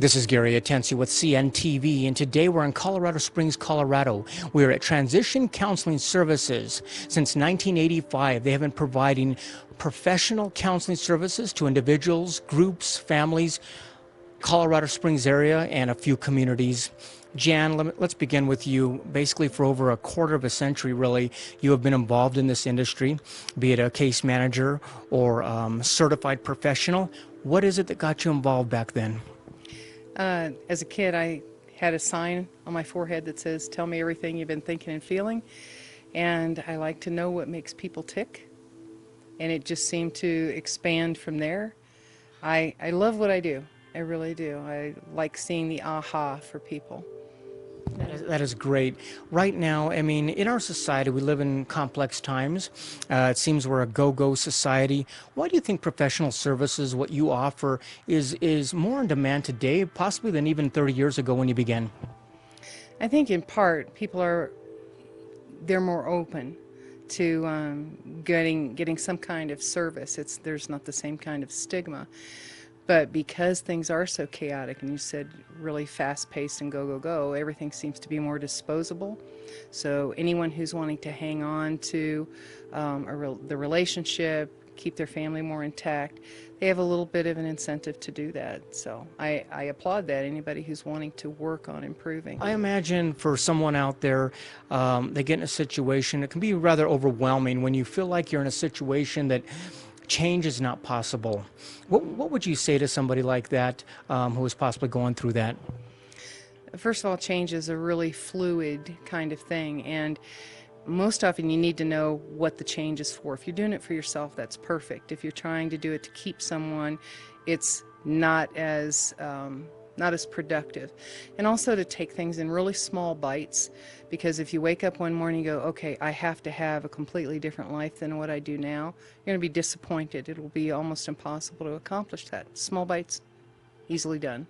This is Gary Atensi with CNTV, and today we're in Colorado Springs, Colorado. We're at Transition Counseling Services. Since 1985, they have been providing professional counseling services to individuals, groups, families, Colorado Springs area, and a few communities. Jan, let's begin with you. Basically, for over a quarter of a century, really, you have been involved in this industry, be it a case manager or certified professional. What is it that got you involved back then? As a kid, I had a sign on my forehead that says, "Tell me everything you've been thinking and feeling." And I like to know what makes people tick. And it just seemed to expand from there. I love what I do. I really do. I like seeing the aha for people. That is great. Right now, I mean, in our society, we live in complex times. It seems we're a go-go society. Why do you think professional services, what you offer, is more in demand today, possibly than even 30 years ago when you began? I think in part they're more open to getting some kind of service. There's not the same kind of stigma. But because things are so chaotic, and you said really fast-paced and go, go, go, everything seems to be more disposable. So anyone who's wanting to hang on to the relationship, keep their family more intact, they have a little bit of an incentive to do that. So I applaud that, anybody who's wanting to work on improving. I imagine for someone out there, they get in a situation, it can be rather overwhelming when you feel like you're in a situation that change is not possible. What would you say to somebody like that who is possibly going through that? First of all, change is a really fluid kind of thing, and most often you need to know what the change is for. If you're doing it for yourself, that's perfect. If you're trying to do it to keep someone, it's not as productive. And also to take things in really small bites, because if you wake up one morning and go, okay, I have to have a completely different life than what I do now, you're going to be disappointed. It'll be almost impossible to accomplish that. Small bites, easily done.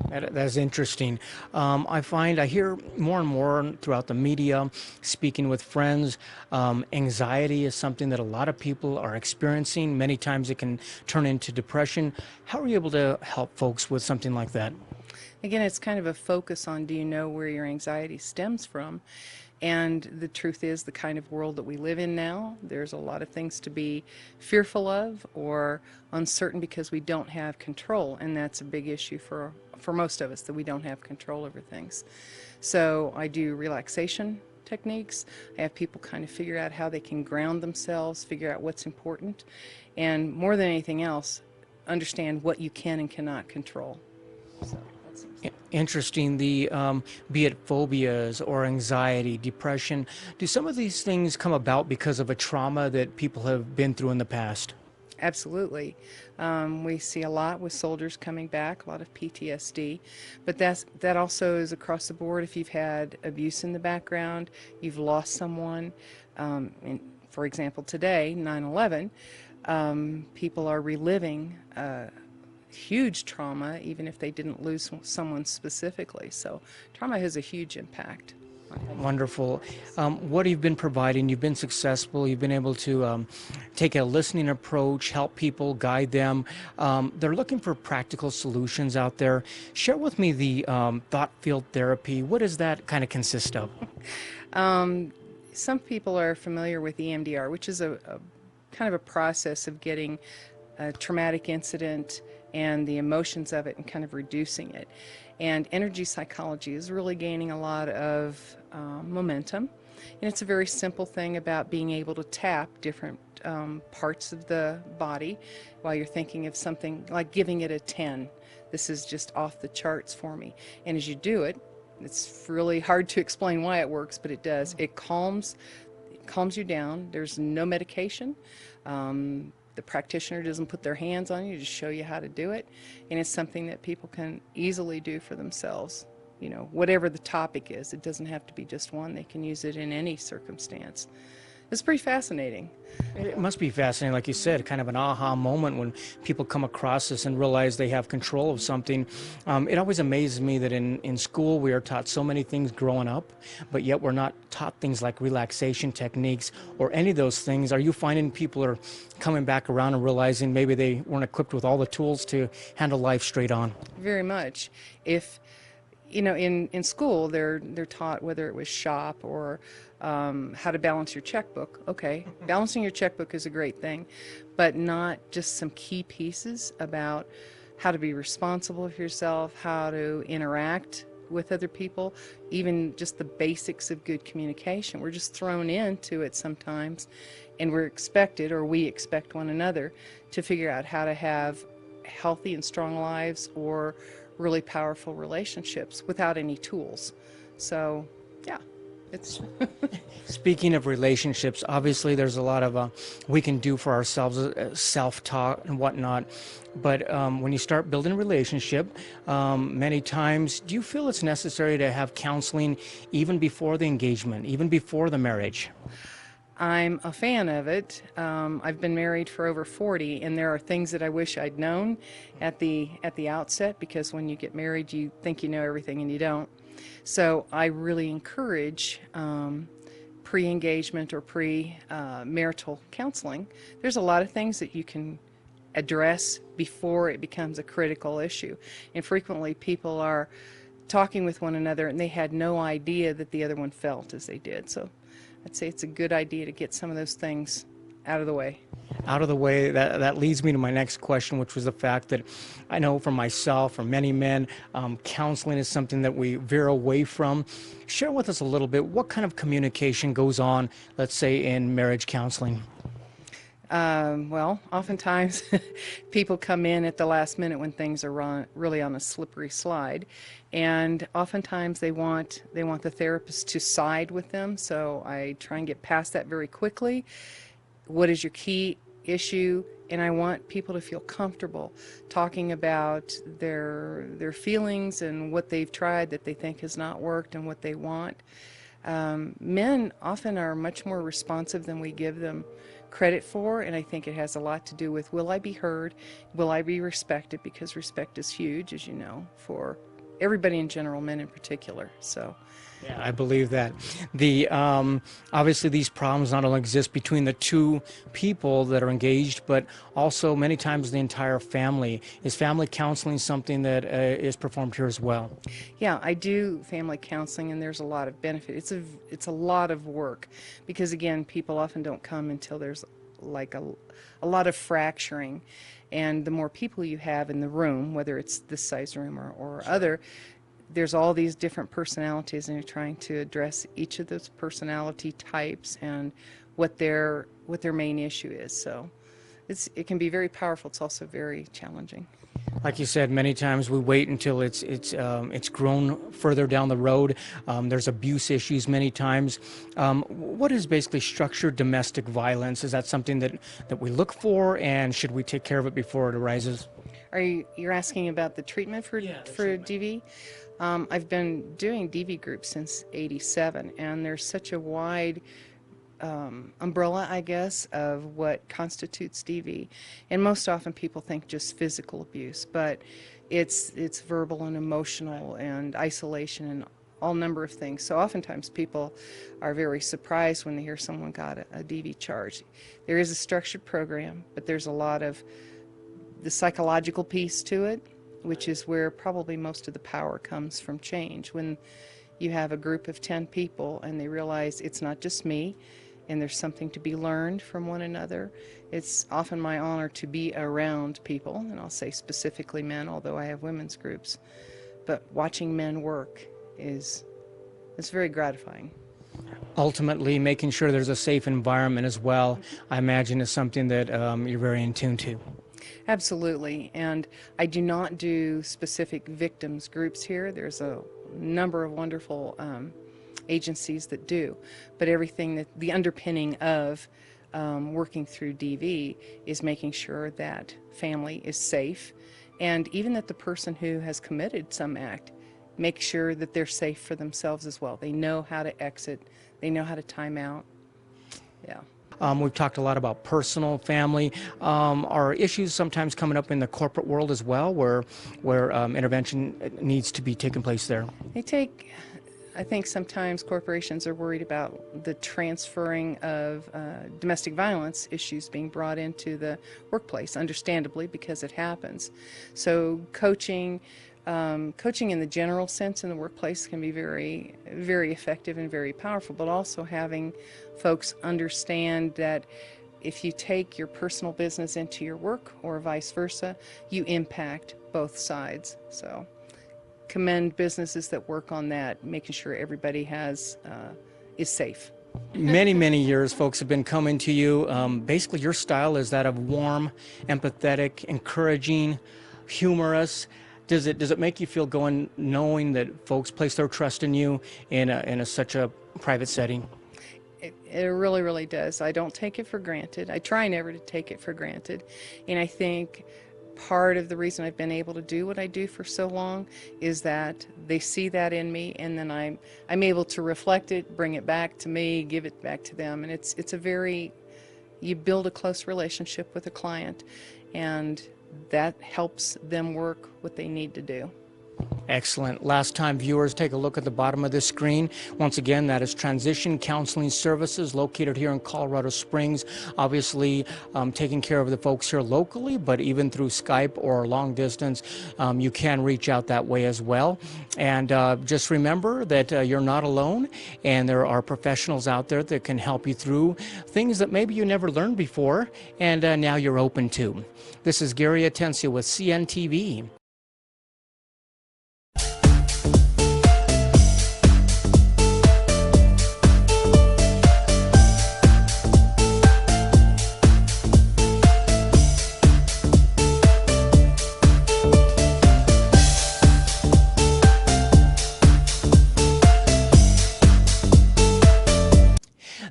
That is interesting. I hear more and more throughout the media, speaking with friends, anxiety is something that a lot of people are experiencing. Many times it can turn into depression. How are you able to help folks with something like that? Again, it's kind of a focus on, do you know where your anxiety stems from? And the truth is, the kind of world that we live in now, there's a lot of things to be fearful of or uncertain because we don't have control, and that's a big issue for most of us, that we don't have control over things. So I do relaxation techniques. I have people kind of figure out how they can ground themselves, figure out what's important, and more than anything else, understand what you can and cannot control. So. Interesting. Be it phobias or anxiety, depression, do some of these things come about because of a trauma that people have been through in the past? Absolutely. We see a lot with soldiers coming back, a lot of PTSD, but that also is across the board. If you've had abuse in the background, you've lost someone, for example, today, 9/11, people are reliving huge trauma, even if they didn't lose someone specifically. So trauma has a huge impact. Wonderful. What have you been providing? You've been successful. You've been able to take a listening approach, help people, guide them. They're looking for practical solutions out there. Share with me the thought field therapy. What does that kind of consist of? Some people are familiar with EMDR, which is a kind of a process of getting a traumatic incident and the emotions of it and kind of reducing it. And energy psychology is really gaining a lot of momentum. And it's a very simple thing about being able to tap different parts of the body while you're thinking of something, like giving it a 10. This is just off the charts for me. And as you do it, it's really hard to explain why it works, but it does. It calms you down. There's no medication. The practitioner doesn't put their hands on you, just show you how to do it, and it's something that people can easily do for themselves. Whatever the topic is, it doesn't have to be just one. They can use it in any circumstance. It's pretty fascinating. It must be fascinating, like you said, kind of an aha moment when people come across this and realize they have control of something. It always amazes me that in school we are taught so many things growing up, but yet we're not taught things like relaxation techniques or any of those things. Are you finding people are coming back around and realizing maybe they weren't equipped with all the tools to handle life straight on? Very much. If in school they're taught, whether it was shop or how to balance your checkbook. Okay, balancing your checkbook is a great thing, but not just some key pieces about how to be responsible for yourself, how to interact with other people, even just the basics of good communication. We're just thrown into it sometimes, and we're expected, or we expect one another, to figure out how to have healthy and strong lives or really powerful relationships without any tools. So, yeah, it's Speaking of relationships, obviously there's a lot of we can do for ourselves, self-talk and whatnot. But when you start building a relationship, many times, do you feel it's necessary to have counseling even before the engagement, even before the marriage? I'm a fan of it. I've been married for over 40, and there are things that I wish I'd known at the outset, because when you get married, you think you know everything and you don't. So I really encourage pre-engagement or pre-marital counseling. There's a lot of things that you can address before it becomes a critical issue, and frequently people are talking with one another and they had no idea that the other one felt as they did. So I'd say it's a good idea to get some of those things out of the way. Out of the way, that leads me to my next question, which was the fact that I know for myself, for many men, counseling is something that we veer away from. Share with us a little bit what kind of communication goes on, let's say, in marriage counseling. Well, oftentimes people come in at the last minute when things are really on a slippery slide, and oftentimes they want the therapist to side with them. So I try and get past that very quickly. What is your key issue? And I want people to feel comfortable talking about their feelings and what they've tried that they think has not worked and what they want. Men often are much more responsive than we give them credit for, and I think it has a lot to do with, will I be heard? Will I be respected? Because respect is huge, as you know, for everybody in general, men in particular. So Yeah, I believe that. The obviously these problems not only exist between the two people that are engaged, but also many times the entire family. Is family counseling something that is performed here as well? yeah, I do family counseling, and there's a lot of benefit. It's a lot of work, because again, people often don't come until there's like a lot of fracturing, and the more people you have in the room, whether it's this size room or other, there's all these different personalities, and you're trying to address each of those personality types and what their main issue is. So it can be very powerful. It's also very challenging. Like you said, many times we wait until it's grown further down the road. There's abuse issues many times. What is basically structured domestic violence? Is that something that we look for, and should we take care of it before it arises? You're asking about the treatment for DV? I've been doing DV groups since '87, and there's such a wide umbrella, I guess, of what constitutes DV. And most often people think just physical abuse, but it's verbal and emotional and isolation and all number of things. So oftentimes people are very surprised when they hear someone got a DV charge. There is a structured program, but there's a lot of the psychological piece to it, which is where probably most of the power comes from change. When you have a group of 10 people and they realize it's not just me, and there's something to be learned from one another. It's often my honor to be around people, and I'll say specifically men, although I have women's groups. But watching men work it's very gratifying. Ultimately, making sure there's a safe environment as well, I imagine, is something that you're very in tune to. Absolutely, and I do not do specific victims groups here. There's a number of wonderful agencies that do, but everything that the underpinning of working through DV is making sure that family is safe, and even that the person who has committed some act, make sure that they're safe for themselves as well. They know how to exit, they know how to time out. Yeah. We've talked a lot about personal, family. Are issues sometimes coming up in the corporate world as well, where intervention needs to be taking place there? I think sometimes corporations are worried about the transferring of domestic violence issues being brought into the workplace, understandably, because it happens. So coaching in the general sense in the workplace can be very, very effective and very powerful, but also having folks understand that if you take your personal business into your work or vice versa, you impact both sides. So commend businesses that work on that, making sure everybody is safe. Many years folks have been coming to you. Basically your style is that of warm, empathetic, encouraging, humorous. Does it make you feel going knowing that folks place their trust in you in such a private setting? It really, really does. I don't take it for granted. I try never to take it for granted. And I think part of the reason I've been able to do what I do for so long is that they see that in me, and then I'm able to reflect it, bring it back to me, give it back to them. And you build a close relationship with a client, and that helps them work what they need to do. Excellent. Last time viewers, take a look at the bottom of this screen. Once again, that is Transition Counseling Services located here in Colorado Springs. Obviously, taking care of the folks here locally, but even through Skype or long distance, you can reach out that way as well. And just remember that you're not alone, and there are professionals out there that can help you through things that maybe you never learned before, and now you're open to. This is Gary Atencio with CNTV.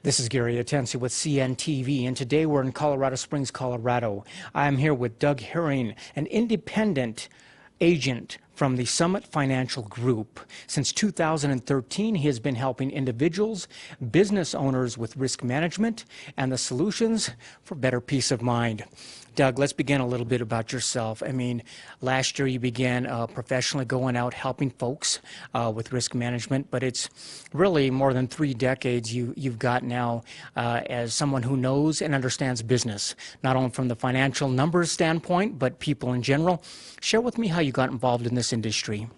This is Gary Atencio with CNTV, and today we're in Colorado Springs, Colorado. I'm here with Doug Herring, an independent agent from the Summit Financial Group. Since 2013, he has been helping individuals, business owners with risk management and the solutions for better peace of mind. Doug, let's begin a little bit about yourself. I mean, last year you began professionally going out helping folks with risk management, but it's really more than 3 decades you've got now as someone who knows and understands business, not only from the financial numbers standpoint, but people in general. Share with me how you got involved in this industry.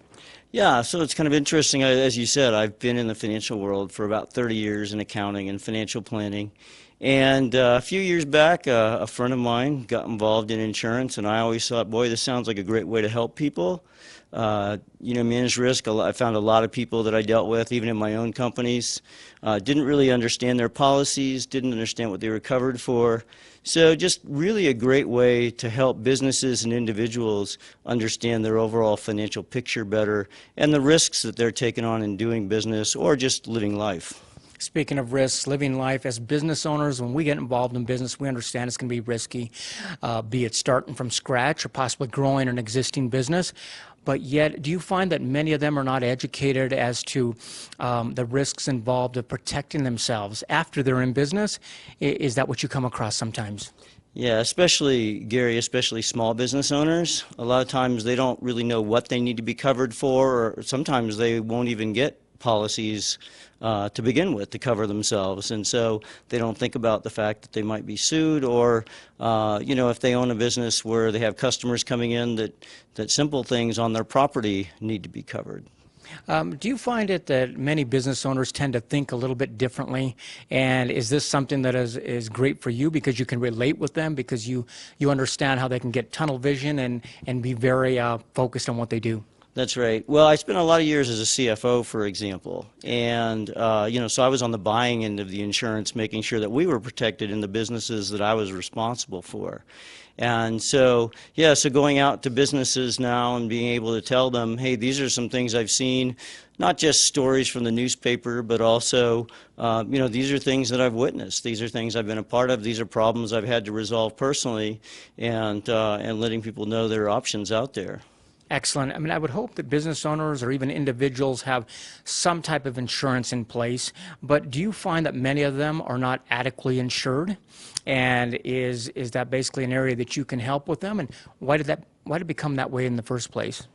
Yeah, so it's kind of interesting. As you said, I've been in the financial world for about 30 years in accounting and financial planning. And a few years back, a friend of mine got involved in insurance, and I always thought, boy, this sounds like a great way to help people. Manage risk. I found a lot of people that I dealt with, even in my own companies, didn't really understand their policies, didn't understand what they were covered for. So just really a great way to help businesses and individuals understand their overall financial picture better and the risks that they're taking on in doing business or just living life. Speaking of risks, living life as business owners, when we get involved in business, we understand it's going to be risky, be it starting from scratch or possibly growing an existing business. But yet, do you find that many of them are not educated as to the risks involved of protecting themselves after they're in business? Is that what you come across sometimes? Yeah, especially, Gary, especially small business owners. A lot of times they don't really know what they need to be covered for, or sometimes they won't even get policies to begin with to cover themselves, and so they don't think about the fact that they might be sued, or if they own a business where they have customers coming in, that simple things on their property need to be covered. Do you find it that many business owners tend to think a little bit differently? And is this something that is great for you because you can relate with them, because you understand how they can get tunnel vision and be very focused on what they do? That's right. Well, I spent a lot of years as a CFO, for example, and so I was on the buying end of the insurance, making sure that we were protected in the businesses that I was responsible for. And so, so going out to businesses now and being able to tell them, hey, these are some things I've seen, not just stories from the newspaper, but also, these are things that I've witnessed. These are things I've been a part of. These are problems I've had to resolve personally, and letting people know there are options out there. Excellent. I mean, I would hope that business owners or even individuals have some type of insurance in place, but do you find that many of them are not adequately insured? And is that basically an area that you can help with them? And why did it become that way in the first place?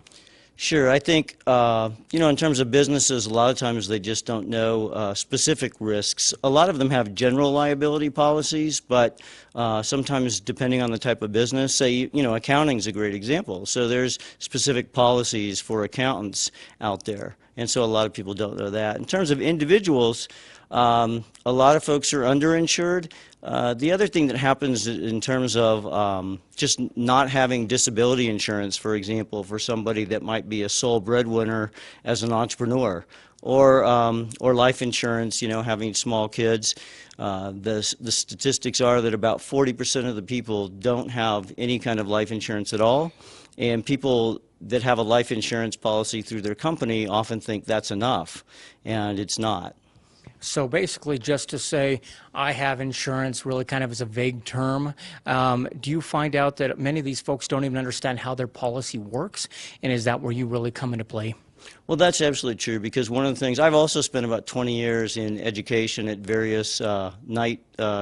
Sure. I think, in terms of businesses, a lot of times they just don't know specific risks. A lot of them have general liability policies, but sometimes depending on the type of business, say, accounting is a great example. So there's specific policies for accountants out there. And so a lot of people don't know that. In terms of individuals, a lot of folks are underinsured. The other thing that happens in terms of just not having disability insurance, for example, for somebody that might be a sole breadwinner as an entrepreneur, or life insurance, having small kids. The statistics are that about 40% of the people don't have any kind of life insurance at all, and people that have a life insurance policy through their company often think that's enough, and it's not. So basically, just to say I have insurance really kind of is a vague term. Do you find out that many of these folks don't even understand how their policy works? And is that where you really come into play? Well, that's absolutely true, because one of the things, I've also spent about 20 years in education at various night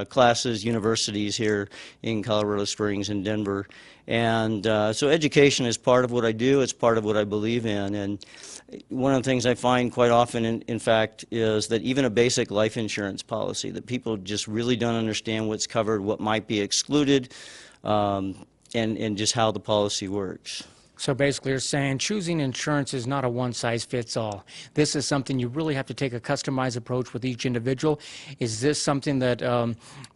classes, universities here in Colorado Springs and Denver. And so education is part of what I do. It's part of what I believe in. And one of the things I find quite often, in fact, is that even a basic life insurance policy, that people just really don't understand what's covered, what might be excluded, and just how the policy works. So basically you're saying choosing insurance is not a one-size-fits-all. This is something you really have to take a customized approach with each individual. Is this something that,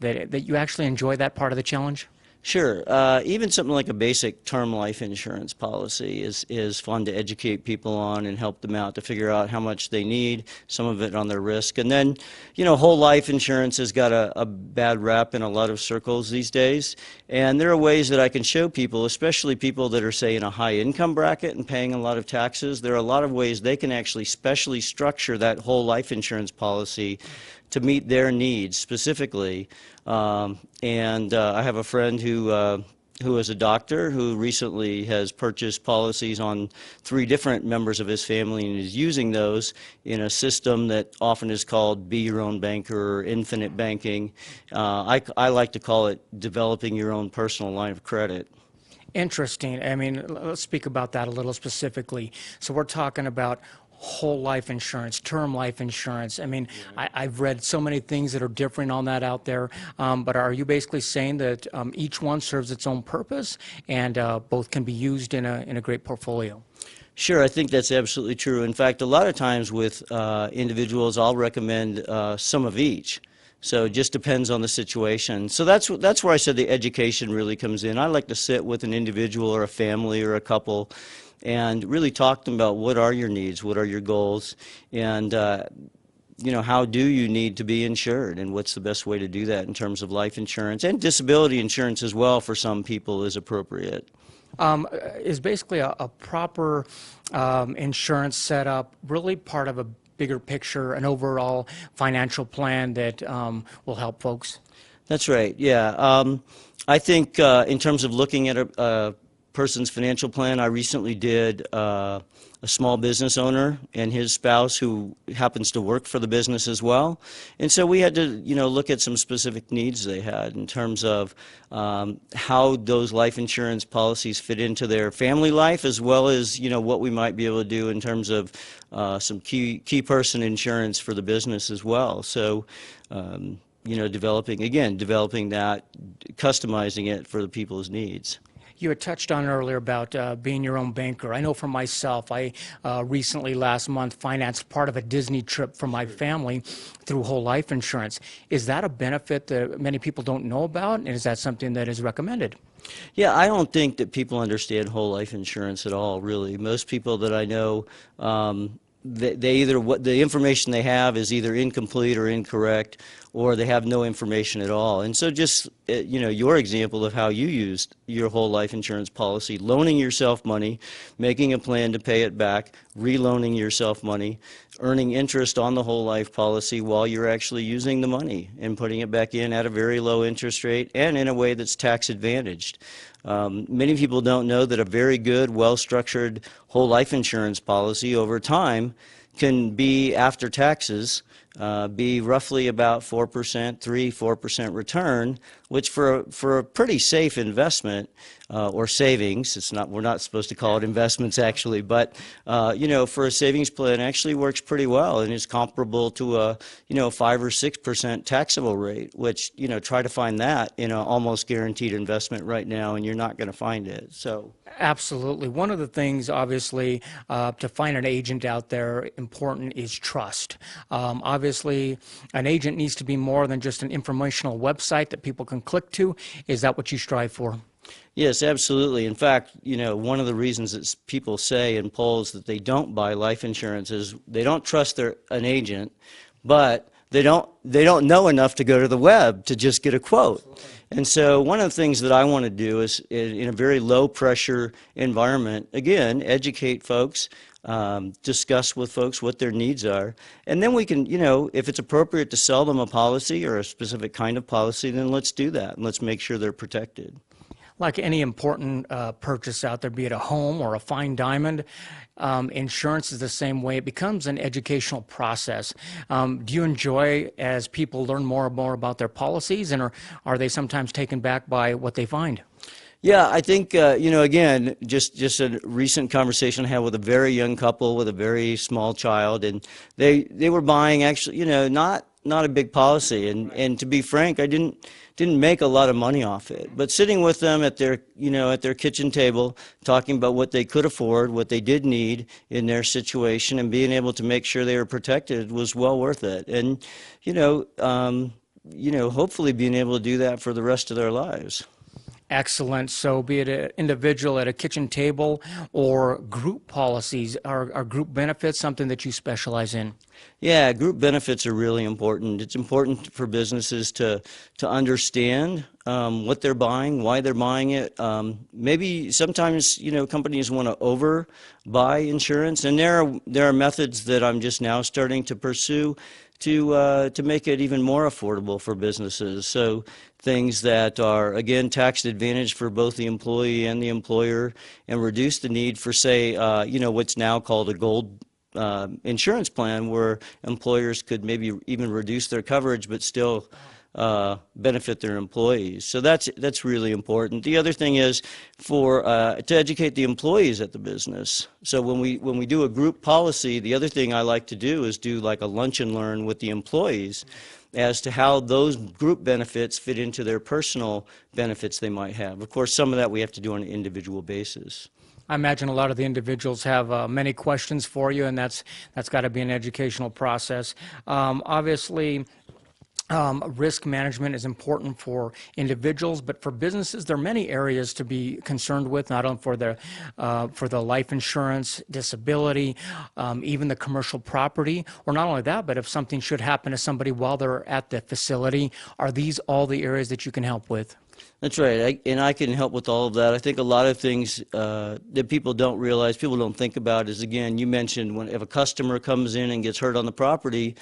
that you actually enjoy, that part of the challenge? Sure. Even something like a basic term life insurance policy is fun to educate people on and help them out to figure out how much they need, some of it on their risk. And then, whole life insurance has got a bad rap in a lot of circles these days. And there are ways that I can show people, especially people that are, say, in a high income bracket and paying a lot of taxes, there are a lot of ways they can actually specially structure that whole life insurance policy to meet their needs specifically. I have a friend who is a doctor who recently has purchased policies on 3 different members of his family and is using those in a system that often is called Be Your Own Banker or Infinite Banking. I like to call it developing your own personal line of credit. Interesting. I mean, let's speak about that a little specifically. So we're talking about whole life insurance, term life insurance. I mean, I've read so many things that are different on that out there, but are you basically saying that each one serves its own purpose and both can be used in a great portfolio? Sure, I think that's absolutely true. In fact, a lot of times with individuals, I'll recommend some of each. So it just depends on the situation. So that's where I said the education really comes in. I like to sit with an individual or a family or a couple and really talk to them about what are your needs, what are your goals, and how do you need to be insured, and what's the best way to do that in terms of life insurance, and disability insurance as well for some people is appropriate. Is basically a proper insurance setup really part of a bigger picture, an overall financial plan that will help folks? That's right, yeah. I think in terms of looking at a person's financial plan, I recently did a small business owner and his spouse who happens to work for the business as well. And so we had to, look at some specific needs they had in terms of how those life insurance policies fit into their family life, as well as, what we might be able to do in terms of some key person insurance for the business as well. So, developing that, customizing it for the people's needs. You had touched on earlier about being your own banker. I know for myself, I recently last month financed part of a Disney trip for my family through whole life insurance. Is that a benefit that many people don't know about, and is that something that is recommended? Yeah, I don't think that people understand whole life insurance at all, really. Most people that I know, the information they have is either incomplete or incorrect, or they have no information at all. And so just, your example of how you used your whole life insurance policy, loaning yourself money, making a plan to pay it back, reloaning yourself money, earning interest on the whole life policy while you're actually using the money and putting it back in at a very low interest rate and in a way that's tax advantaged. Many people don't know that a very good, well-structured whole life insurance policy over time can be, after taxes, be roughly about 4%, 4% return, which for a pretty safe investment or savings, we're not supposed to call it investments actually, but for a savings plan actually works pretty well and is comparable to a 5 or 6% taxable rate, which try to find that in an almost guaranteed investment right now, and you're not going to find it. So. Absolutely. One of the things, obviously, to find an agent out there important is trust. Obviously, an agent needs to be more than just an informational website that people can click to. Is that what you strive for? Yes, absolutely. In fact, one of the reasons that people say in polls that they don't buy life insurance is they don't trust an agent, but they don't know enough to go to the web to just get a quote. And so one of the things that I want to do is, in a very low pressure environment, again, educate folks, discuss with folks what their needs are, and then we can, if it's appropriate to sell them a policy or a specific kind of policy, then let's do that and let's make sure they're protected. Like any important purchase out there, be it a home or a fine diamond, insurance is the same way. It becomes an educational process. Do you enjoy as people learn more and more about their policies, and are they sometimes taken back by what they find? Yeah, I think, again, just a recent conversation I had with a very young couple with a very small child, and they were buying actually, not a big policy, and to be frank, I didn't make a lot of money off it. But sitting with them at their kitchen table, talking about what they could afford, what they did need in their situation, and being able to make sure they were protected was well worth it. And hopefully being able to do that for the rest of their lives. Excellent. So be it an individual at a kitchen table or group policies, are group benefits something that you specialize in? Yeah, group benefits are really important. It's important for businesses to understand what they're buying, why they're buying it. Maybe sometimes companies want to overbuy insurance, and there are methods that I'm just now starting to pursue to make it even more affordable for businesses. So things that are, again, tax advantage for both the employee and the employer, and reduce the need for, say, what's now called a gold insurance plan, where employers could maybe even reduce their coverage but still benefit their employees. So that's really important. The other thing is to educate the employees at the business. So when we do a group policy, the other thing I like to do is do like a lunch and learn with the employees as to how those group benefits fit into their personal benefits they might have. Of course, some of that we have to do on an individual basis. I imagine a lot of the individuals have many questions for you, and that's got to be an educational process. Obviously, risk management is important for individuals, but for businesses, there are many areas to be concerned with, not only for the life insurance, disability, even the commercial property, or not only that, but if something should happen to somebody while they're at the facility. Are these all the areas that you can help with? That's right, and I can help with all of that. I think a lot of things that people don't realize, people don't think about is, again, you mentioned if a customer comes in and gets hurt on the property,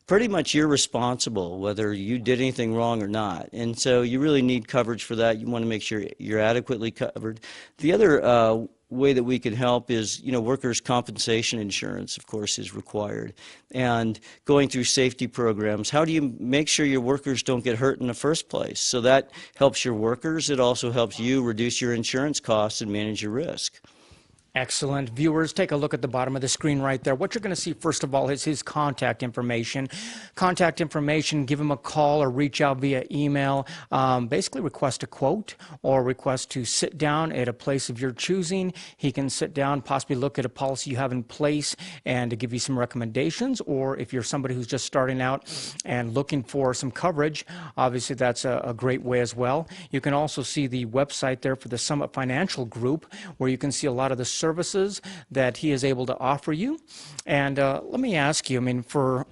pretty much you're responsible whether you did anything wrong or not. And so you really need coverage for that. You want to make sure you're adequately covered. The other way that we can help is, workers' compensation insurance, of course, is required. And going through safety programs, how do you make sure your workers don't get hurt in the first place? So that helps your workers. It also helps you reduce your insurance costs and manage your risk. Excellent. Viewers, take a look at the bottom of the screen right there. What you're going to see, first of all, is his contact information. Contact information, give him a call or reach out via email. Basically request a quote or request to sit down at a place of your choosing. He can sit down, possibly look at a policy you have in place and to give you some recommendations. Or if you're somebody who's just starting out and looking for some coverage, obviously that's a great way as well. You can also see the website there for the Summit Financial Group, where you can see a lot of the services that he is able to offer you. And let me ask you, I mean, for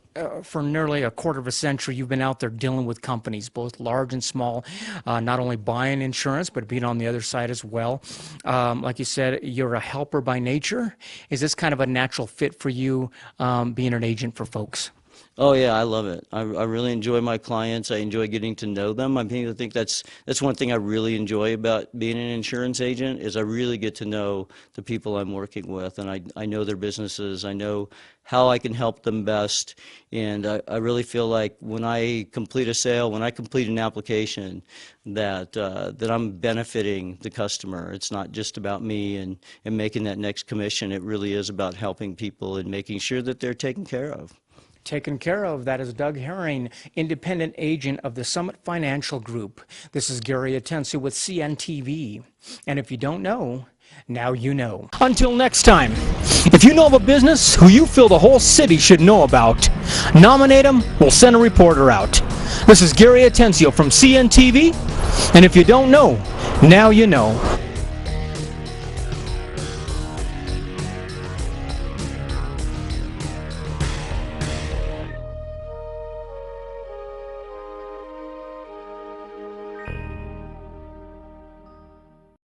nearly a quarter of a century, you've been out there dealing with companies, both large and small, not only buying insurance, but being on the other side as well. Like you said, you're a helper by nature. Is this kind of a natural fit for you, being an agent for folks? Oh yeah, I love it. I really enjoy my clients. I enjoy getting to know them. I think that's one thing I really enjoy about being an insurance agent is I really get to know the people I'm working with, and I know their businesses. I know how I can help them best, and I really feel like when I complete a sale, when I complete an application, that that I'm benefiting the customer. It's not just about me and making that next commission. It really is about helping people and making sure that they're taken care of. Taken care of. That is Doug Herring, independent agent of the Summit Financial Group. This is Gary Atencio with CNTV. And if you don't know, now you know. Until next time, if you know of a business who you feel the whole city should know about, nominate them, we'll send a reporter out. This is Gary Atencio from CNTV. And if you don't know, now you know.